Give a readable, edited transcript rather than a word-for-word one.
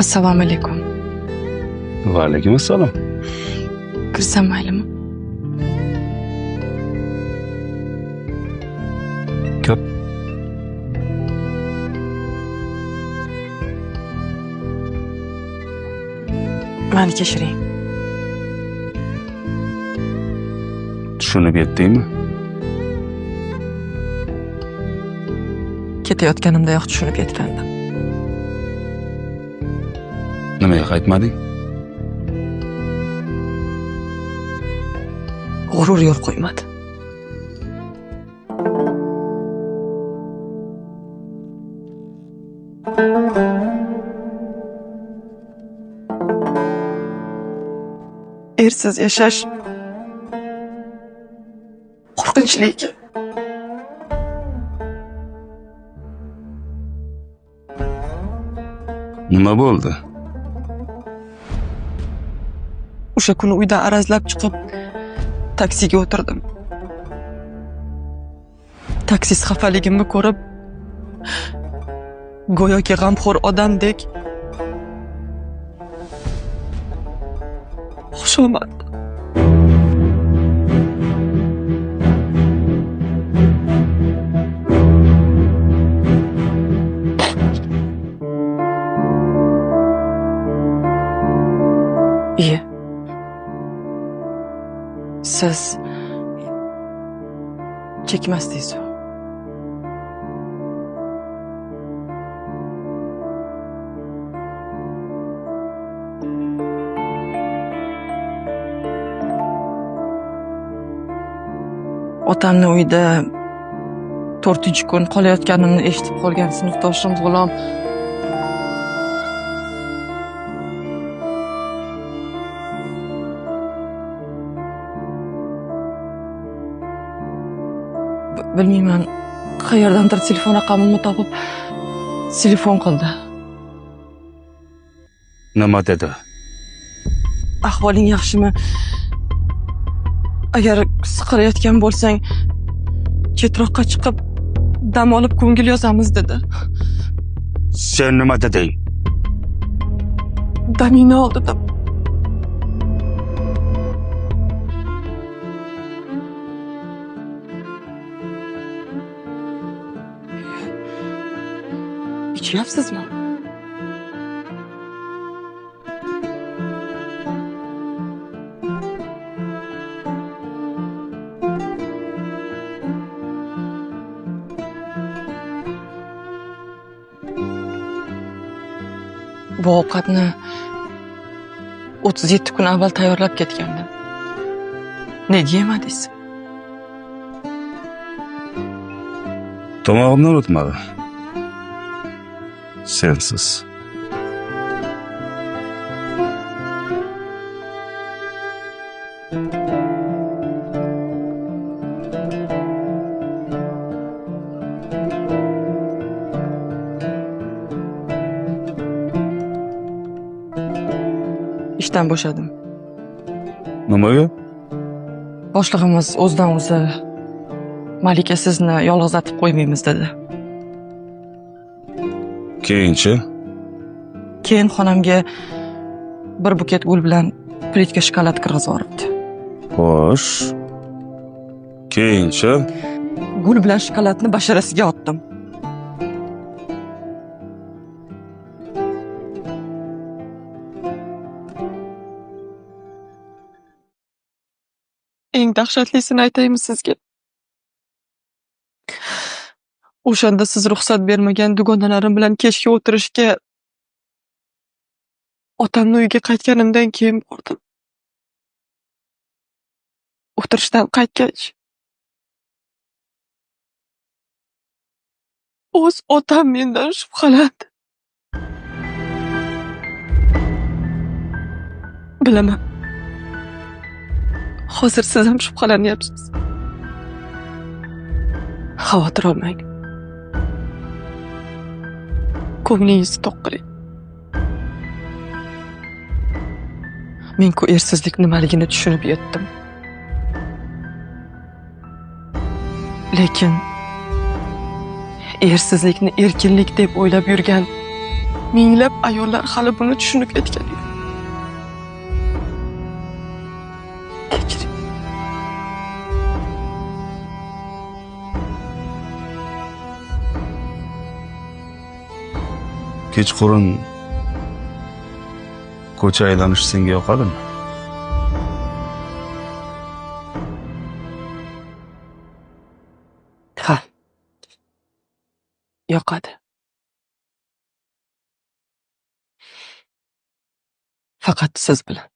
Assalomu alaykum. Va alaykum assalom. Kirsam maylimi? Kir. Meni kechiring. Tushunib yetdingmi? Ketayotganimdayoq tushunib yetgandim. Nimaga qaytmading? G'urur yo'l qo'ymadi. Ersiz yashash qo'rqinchli ekan. Nima bo'ldi? O'sha kuni uydan arazlab chiqib, taksiga o'tirdim. Taksist xafaligimni ko'rib, go'yoki g'amxo'r odamdek xushomad. Iye. Siz chekmasdingiz. Otamni uyda 4-kun qolayotganimni eshitib qolgan sinfdoshim G'ulom bilmayman, qayerdandir telefon raqamimni topib telefon qildi. Nima dedi? Ahvoling yaxshimi? Agar siqilayotgan bo'lsang, chetroqqa chiqib dam olib ko'ngil yozamiz dedi. Sen nima deding? Damingni ol dedim. İçiyapsizmi? Bu ovqatni 37 kun avval tayyorlab ketgandim. Nega yemadingiz? Tomog'imdan o'tmadi. Sensiz. İşten bo'shadim. Nimaga? Boshlig'imiz o'zidan o'zi Malika sizni yolg'izlatib qo'ymaymiz dedi. Keyinchi? Keyin xonamga bir buket gul bilan plitka shokolad kirgizib yuboribdi. Xo'sh. Keyinchi? Gul bilan shokoladni basharasiga otdim. Eng dahshatlisini aytaymi sizga? O'shanda siz ruxsat bermagan dugonalarim bilan kechga o'tirishga otamni uyiga qaytganimdan keyin bordim. O'tirishdan qaytgach, o'z otam mendan shubhalandi. Bilaman. Hozir siz ham shubhalanyapsiz. Xavotir olmang. Ko'nglingizni to'q qiling. Men-ku ersizlik nimaligini tushunib yetdim. Lekin ersizlikni erkinlik deb o'ylab yurgan minglab ayollar hali buni tushunib yetgani yo'q. Kechiring. Kechqurun ko'cha aylanish senga yoqadimi? Ha, yoqadi. Faqat siz bilan.